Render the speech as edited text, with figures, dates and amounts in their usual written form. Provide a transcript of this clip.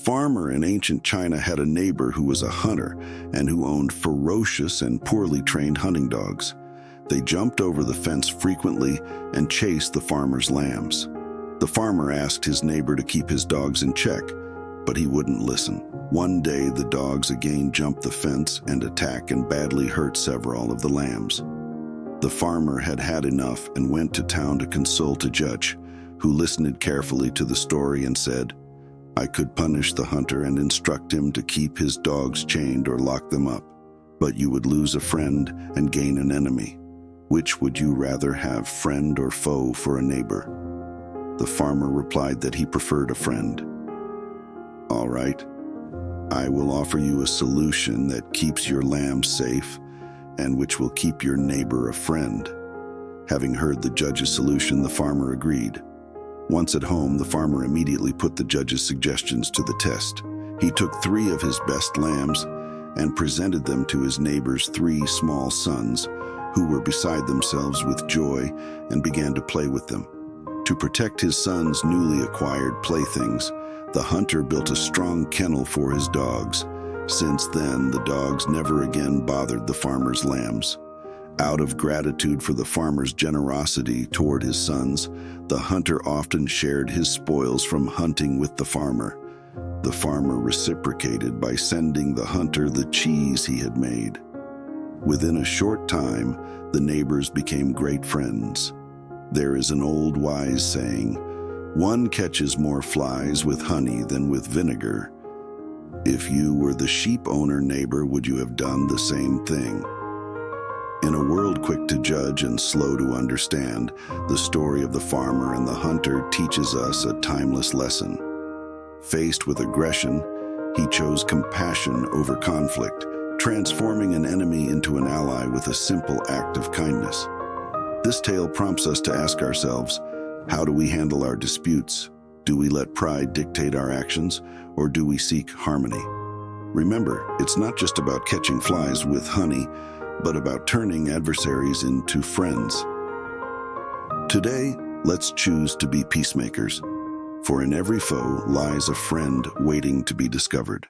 farmer in ancient China had a neighbor who was a hunter and who owned ferocious and poorly trained hunting dogs. They jumped over the fence frequently and chased the farmer's lambs. The farmer asked his neighbor to keep his dogs in check, but he wouldn't listen. One day, the dogs again jumped the fence and attacked and badly hurt several of the lambs. The farmer had had enough and went to town to consult a judge, who listened carefully to the story and said, "I could punish the hunter and instruct him to keep his dogs chained or lock them up, but you would lose a friend and gain an enemy. Which would you rather have, friend or foe for a neighbor?" The farmer replied that he preferred a friend. "All right, I will offer you a solution that keeps your lambs safe and which will keep your neighbor a friend." Having heard the judge's solution, the farmer agreed. Once at home, the farmer immediately put the judge's suggestions to the test. He took 3 of his best lambs and presented them to his neighbor's 3 small sons, who were beside themselves with joy and began to play with them. To protect his sons' newly acquired playthings, the hunter built a strong kennel for his dogs. Since then, the dogs never again bothered the farmer's lambs. Out of gratitude for the farmer's generosity toward his sons, the hunter often shared his spoils from hunting with the farmer. The farmer reciprocated by sending the hunter the cheese he had made. Within a short time, the neighbors became great friends. There is an old wise saying, "One catches more flies with honey than with vinegar." If you were the sheep owner neighbor, would you have done the same thing? In a world quick to judge and slow to understand, the story of the farmer and the hunter teaches us a timeless lesson. Faced with aggression, he chose compassion over conflict, transforming an enemy into an ally with a simple act of kindness. This tale prompts us to ask ourselves, how do we handle our disputes? Do we let pride dictate our actions, or do we seek harmony? Remember, it's not just about catching flies with honey, but about turning adversaries into friends. Today, let's choose to be peacemakers, for in every foe lies a friend waiting to be discovered.